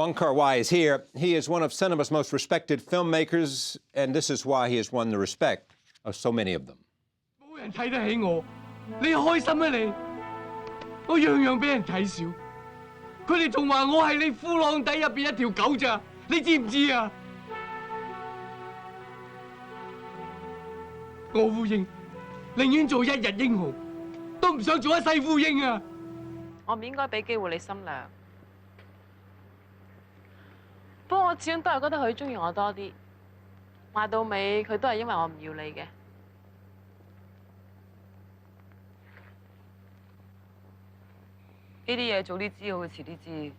Wong Kar-wai is here. He is one of cinema's most respected filmmakers, and this is why he has won the respect of so many of them. 冇人睇得起我，你開心咩你？我樣樣俾人睇小，佢哋仲話我係你褲浪底入邊一條狗咋，你知唔知啊？我烏蠅寧願做一日英雄，都唔想做一世烏蠅啊！我唔應該俾機會你心涼。不過我始終都係覺得佢中意我多啲。話到尾，佢都係因為我唔要你嘅。呢啲嘢早啲知好過遲啲知。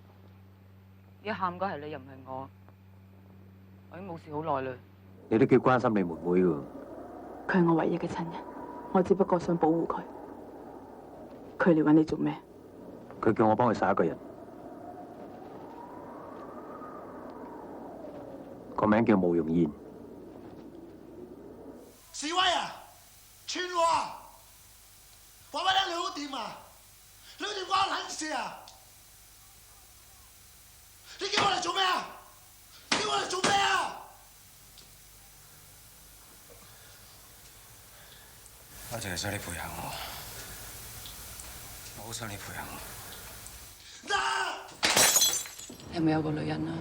一喊嗰係你，又唔係我。我已經冇事好耐啦。你都幾關心你妹妹㗎。佢係我唯一嘅親人，我只不過想保護佢。佢嚟揾你做咩？佢叫我幫佢殺一個人，個名叫慕容燕。示威啊！串我啊！話俾你聽，你好掂啊！你好掂關我撚事啊！你叫我嚟做咩啊？叫我嚟做咩啊？我淨係想你配合我，我好想你配合我。係咪有個女人啊？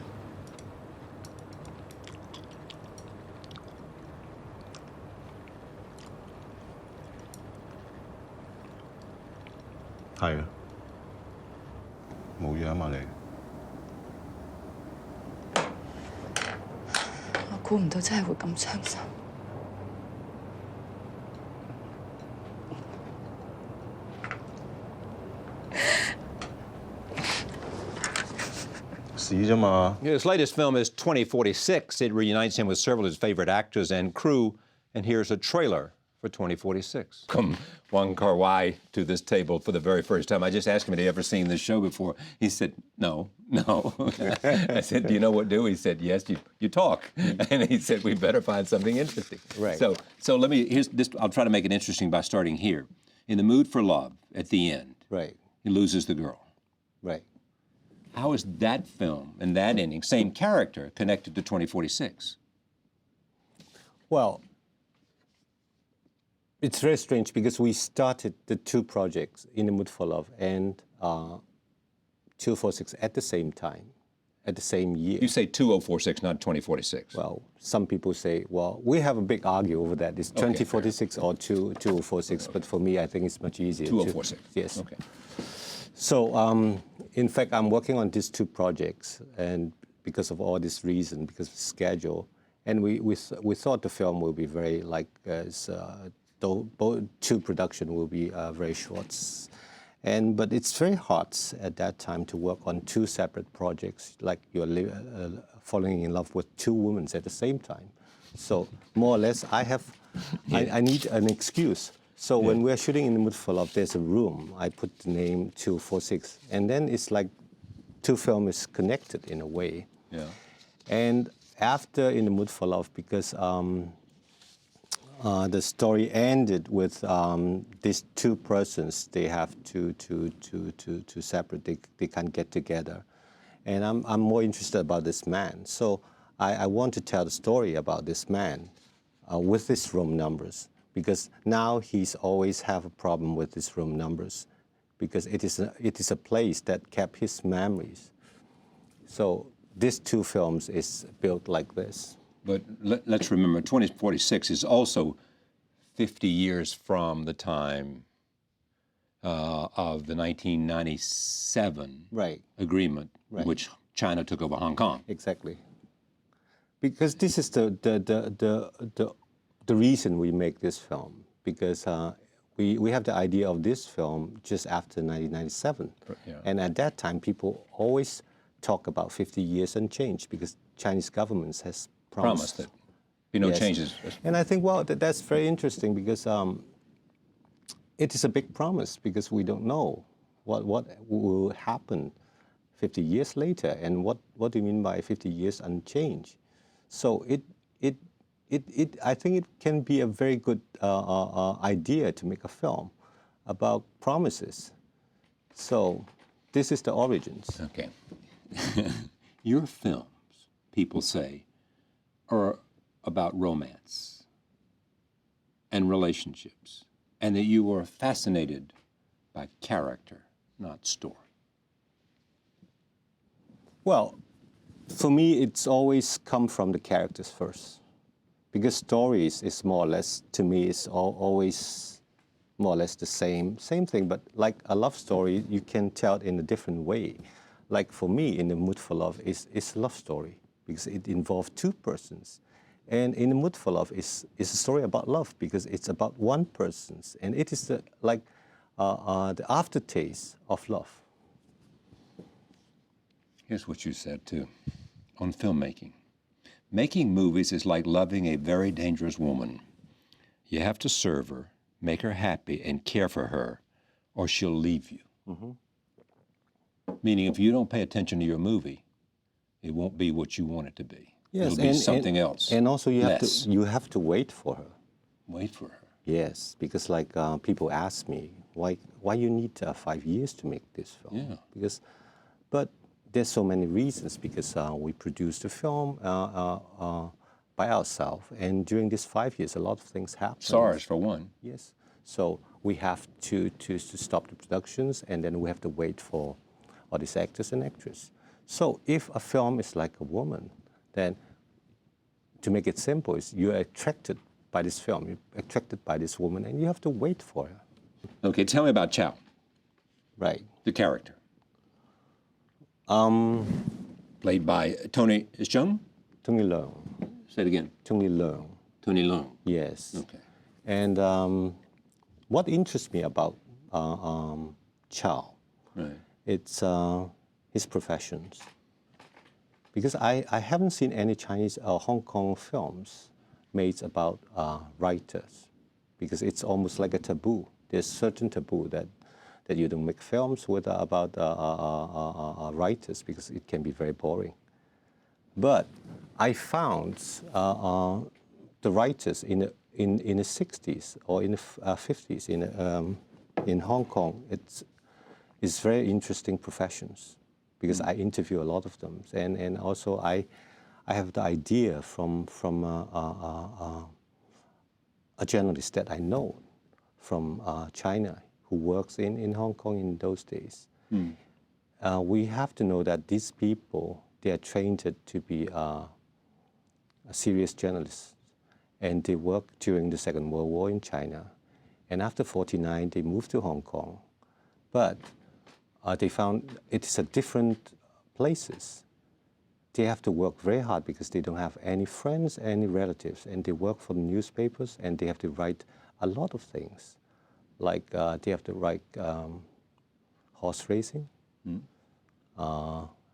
係啊，冇樣嘛你。我估唔到真係會咁傷心。His latest film is 2046. It reunites him with several of his favorite actors and crew. And here's a trailer for 2046. Come Wong Kar-wai to this table for the very first time. I just asked him, had he ever seen this show before? He said, no. I said, do you know what to do? He said, yes, you talk. And he said, we better find something interesting. Right. So let me, here's this, I'll try to make it interesting by starting here. In the mood for love, at the end, right, he loses the girl. Right. How is that film and that ending, same character, connected to 2046? Well, it's very strange because we started the two projects, In the Mood for Love and 2046 at the same time, at the same year. You say 2046, not 2046. Well, some people say, well, we have a big argue over that. It's 2046 or 2046, but for me, I think it's much easier. 2046. Yes. Okay. So, in fact, I'm working on these two projects, and because of all this reason, because of schedule, and we thought the film will be very both two production will be very short, but it's very hard at that time to work on two separate projects, like you're falling in love with two women at the same time. So more or less, I need an excuse. So when we're shooting In the Mood for Love, there's a room. I put the name 246, and then it's like two films is connected in a way. Yeah. And after In the Mood for Love, because the story ended with these two persons, they have to separate. They can't get together, and I'm more interested about this man. So I want to tell the story about this man with these room numbers. Because now he's always have a problem with his room numbers, because it is a place that kept his memories. So these two films is built like this. But let's remember, 2046 is also 50 years from the time of the 1997 agreement, which China took over Hong Kong. Exactly. Because this is the reason we make this film, because we have the idea of this film just after 1997. Yeah. And at that time, people always talk about 50 years and change, because Chinese government has promised that no changes. And I think, well, that's very interesting, because it is a big promise, because we don't know what will happen 50 years later, and what do you mean by 50 years unchanged? So I think it can be a very good idea to make a film about promises. So this is the origins. Okay. Your films, people say, are about romance and relationships, and that you are fascinated by character, not story. Well, for me, it's always come from the characters first, because stories is more or less, to me, is always more or less the same thing. But like a love story, you can tell it in a different way. Like for me, In the Mood for Love is a love story because it involves two persons. And In the Mood for Love is a story about love because it's about one person's, and it is the aftertaste of love. Here's what you said, too, on filmmaking. Making movies is like loving a very dangerous woman. You have to serve her, make her happy, and care for her, or she'll leave you. Mm-hmm. Meaning, if you don't pay attention to your movie, it won't be what you want it to be. Yes, It'll be something else. And also, you have to wait for her. Wait for her. Yes, because like people ask me why you need 5 years to make this film. Yeah. But there's so many reasons because we produced the film by ourselves, and during these 5 years, a lot of things happened. SARS for one. Yes, so we have to stop the productions, and then we have to wait for all these actors and actresses. So if a film is like a woman, then to make it simple, is you're attracted by this film, you're attracted by this woman, and you have to wait for her. Okay, tell me about Chow. Right. The character. Played by Tony Leung? Tony Leung. Say it again. Tony Leung. Tony Leung. Yes. Okay. And what interests me about Chow, right, it's his professions. Because I haven't seen any Chinese or Hong Kong films made about writers, because it's almost like a taboo. There's certain taboo that you don't make films with about writers because it can be very boring. But I found the writers in the 60s or in the 50s in Hong Kong, it's very interesting professions because I interview a lot of them, and also I have the idea from a journalist that I know from China who works in Hong Kong in those days. We have to know that these people, they are trained to be a serious journalists, and they worked during the Second World War in China. And after 1949, they moved to Hong Kong. But they found it's a different places. They have to work very hard because they don't have any friends, any relatives, and they work for the newspapers, and they have to write a lot of things. Like they have to write horse racing,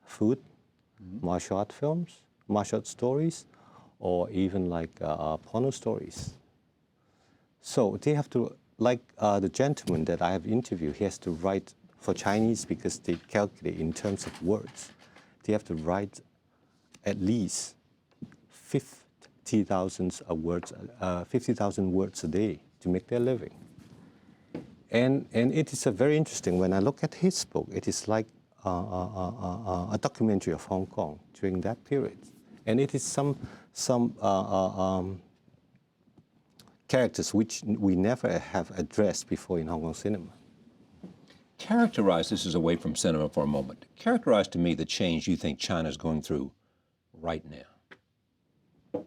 food, martial art films, martial art stories, or even like porno stories. So they have to, like the gentleman that I have interviewed, he has to write for Chinese because they calculate in terms of words. They have to write at least 50,000 words a day to make their living. And it is very interesting. When I look at his book, it is like a documentary of Hong Kong during that period. And it is some characters which we never have addressed before in Hong Kong cinema. Characterize, this is away from cinema for a moment. Characterize to me the change you think China is going through right now.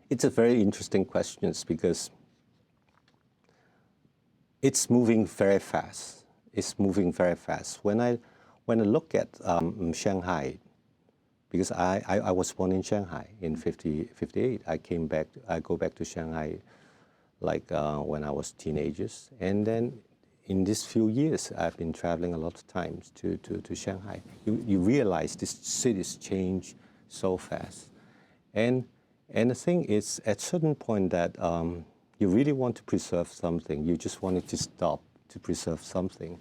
It's a very interesting question because it's moving very fast. It's moving very fast. When I look at Shanghai, because I was born in Shanghai in 58. I go back to Shanghai like when I was teenagers. And then in these few years, I've been traveling a lot of times to Shanghai. You realize this city's change so fast. And the thing is, at a certain point that you really want to preserve something, you just want it to stop to preserve something.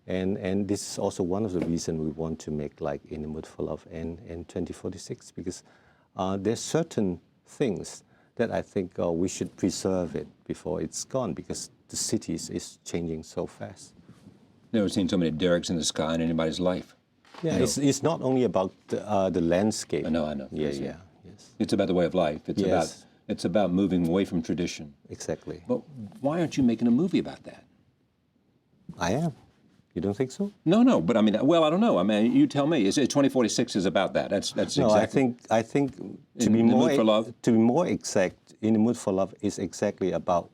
And this is also one of the reasons we want to make like In the Mood for Love and 2046, because there's certain things that I think we should preserve it before it's gone, because the city is changing so fast. Never seen so many derricks in the sky in anybody's life. Yeah, You know? it's not only about the landscape. I know. Yeah, Yes, yeah, yes. It's about the way of life. It's about moving away from tradition. Exactly. But why aren't you making a movie about that? I am. You don't think so? No. But I mean, well, I don't know. I mean, you tell me. 2046 is about that. That's No, exactly. I think In the Mood for Love? to be more exact, In the Mood for Love is exactly about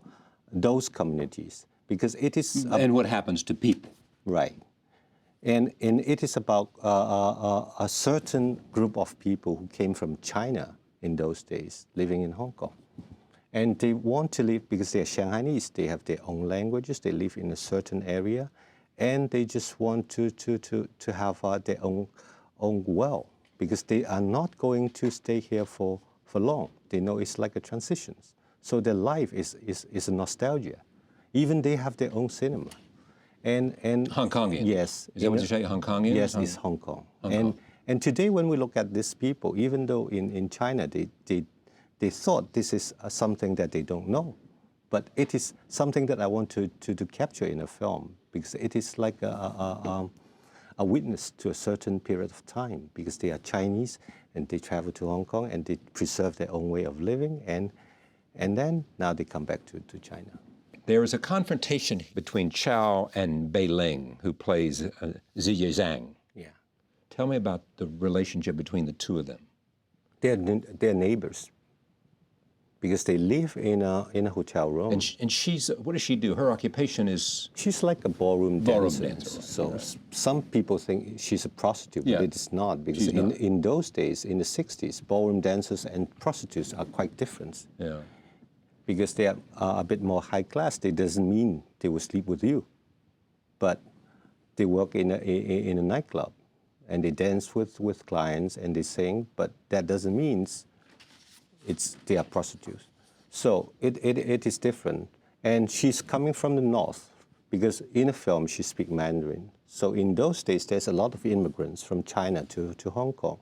those communities because it is And what happens to people? right, and it is about a certain group of people who came from China in those days, living in Hong Kong, and they want to live because they are Shanghainese. They have their own languages. They live in a certain area, and they just want to have their own world because they are not going to stay here for long. They know it's like a transition. So their life is a nostalgia. Even they have their own cinema. And Hong Kongian? Yes. Is that what you say, Hong Kongian? Yes, it's Hong Kong. Hong Kong. And today when we look at these people, even though in China they thought this is something that they don't know, but it is something that I want to capture in a film because it is like a witness to a certain period of time because they are Chinese and they travel to Hong Kong and they preserve their own way of living and then now they come back to China. There is a confrontation between Chow and Bei Ling, who plays Ziyi Zhang. Yeah. Tell me about the relationship between the two of them. They're neighbors because they live in a hotel room. And she's, what does she do? Her occupation is? She's like a ballroom dancer. Right. So some people think she's a prostitute, Yeah. but it is not because She's not. in those days, in the 60s, ballroom dancers and prostitutes are quite different. Yeah. Because they are a bit more high class. It doesn't mean they will sleep with you, but they work in a nightclub and they dance with clients and they sing, but that doesn't mean they are prostitutes. So it is different. And she's coming from the north because in a film she speaks Mandarin. So in those days there's a lot of immigrants from China to Hong Kong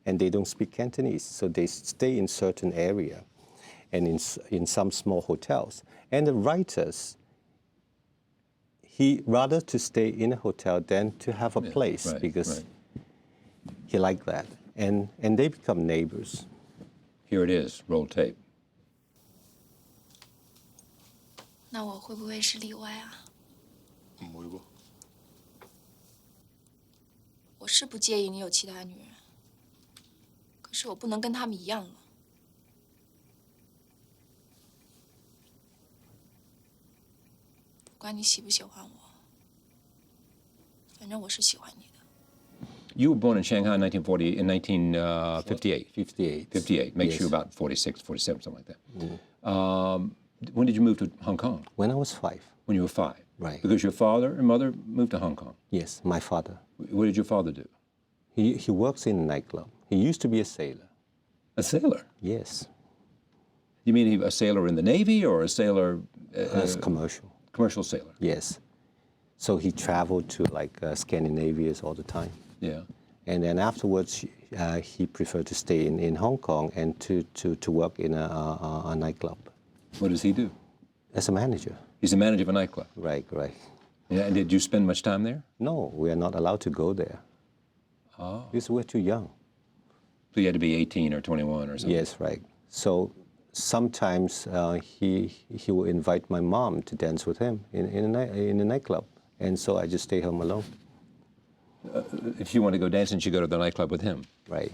and they don't speak Cantonese, so they stay in certain area and in some small hotels. And the writers, he rather to stay in a hotel than to have a place because he liked that. And they become neighbors. Here it is, roll tape. 那我会不会是例外啊？唔會喎。我是不介意你有其他女人，可是我不能跟他们一样了。不管你喜不喜欢我，反正我是喜欢你的。 You were born in Shanghai in 1958. 58. Makes Yes. you about 46, 47, something like that. When did you move to Hong Kong? When I was 5. When you were 5. Right. Because your father and mother moved to Hong Kong. Yes, my father. What did your father do? He works in a nightclub. He used to be a sailor. A sailor? Yes. You mean a sailor in the Navy or a sailor? As commercial. Commercial sailor. Yes. So he traveled to like Scandinavia all the time. Yeah. And then afterwards, he preferred to stay in Hong Kong and to work in a nightclub. What does he do? As a manager. He's a manager of a nightclub. Right. Yeah, and did you spend much time there? No, we are not allowed to go there. Oh. Because we're too young. So you had to be 18 or 21 or something? Yes, right. So sometimes he will invite my mom to dance with him in a nightclub. And so I just stay home alone. If you want to go dancing, you go to the nightclub with him. Right.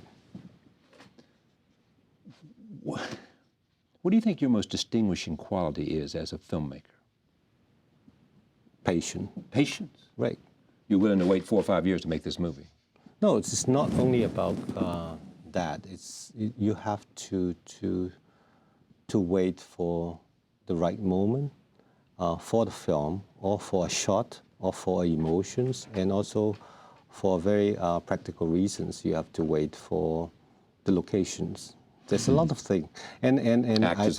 What do you think your most distinguishing quality is as a filmmaker? Patience. Patience? Right. You're willing to wait 4 or 5 years to make this movie? No, it's not only about that. You have to wait for the right moment for the film, or for a shot, or for emotions, and also for very practical reasons. You have to wait for the locations. There's a lot of things, and I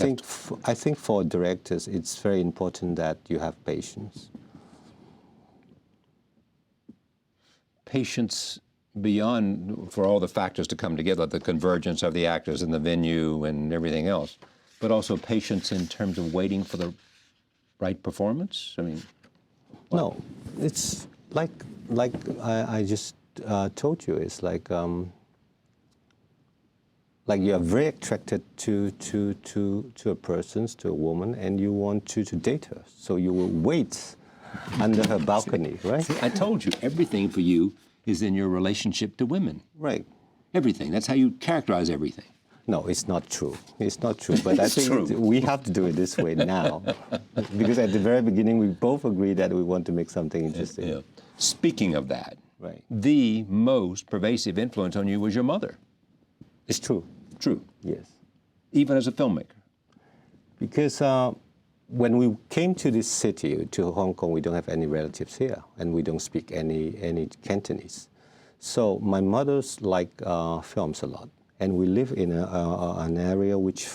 think for directors it's very important that you have patience. Patience beyond, for all the factors to come together, the convergence of the actors and the venue and everything else, but also patience in terms of waiting for the right performance? I mean... No, it's like I just told you, it's like you are very attracted to a person, to a woman, and you want to date her. So you will wait under her balcony, right? See, I told you, everything for you is in your relationship to women. Right. Everything. That's how you characterize everything. No, it's not true. It's not true. But I It's think true. we have to do it this way now. Because at the very beginning, we both agreed that we want to make something interesting. Yeah. Speaking of that, Right. the most pervasive influence on you was your mother. It's true. True. Yes. Even as a filmmaker. Because when we came to this city, to Hong Kong, we don't have any relatives here, and we don't speak any Cantonese. So my mother's like films a lot, and we live in an area which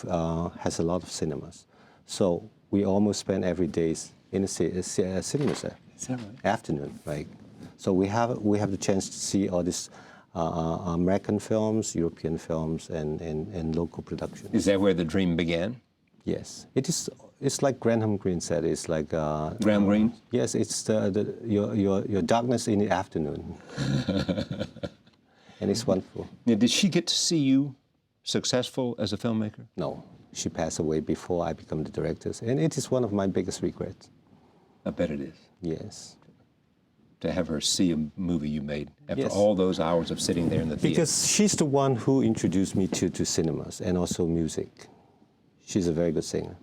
has a lot of cinemas. So we almost spend every day in a cinemas there. Is that right? Afternoon, right? So we have the chance to see all these American films, European films, and local productions. Is that where the dream began? Yes, it is. It's like Graham Greene said. It's like Graham Greene? Yes, it's your darkness in the afternoon, and it's wonderful. Now, did she get to see you successful as a filmmaker? No, she passed away before I became the director, and it is one of my biggest regrets. I bet it is. Yes. To have her see a movie you made after Yes. all those hours of sitting there in the theater. Because she's the one who introduced me to cinemas and also music. She's a very good singer.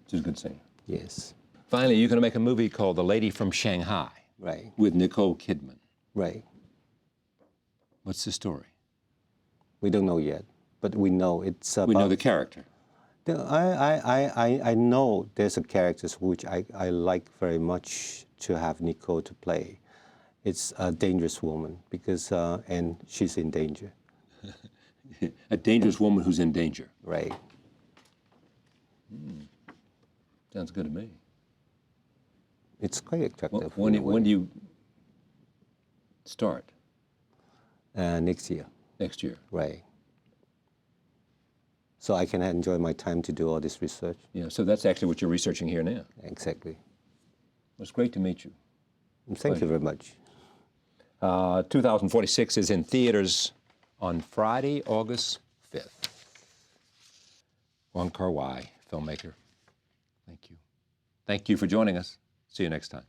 She's a good singer. Yes. Finally, you're going to make a movie called The Lady from Shanghai. Right. With Nicole Kidman. Right. What's the story? We don't know yet, but we know it's about... We know the character. I know there's a character which I like very much to have Nicole to play. It's a dangerous woman because, and she's in danger. A dangerous woman who's in danger. Right. Sounds good to me. It's quite attractive. When do you start? Next year. Next year. Right. So I can enjoy my time to do all this research. Yeah, so that's actually what you're researching here now. Exactly. It's great to meet you. Thank you very much. 2046 is in theaters on Friday, August 5th. Wong Kar-wai, filmmaker. Thank you. Thank you for joining us. See you next time.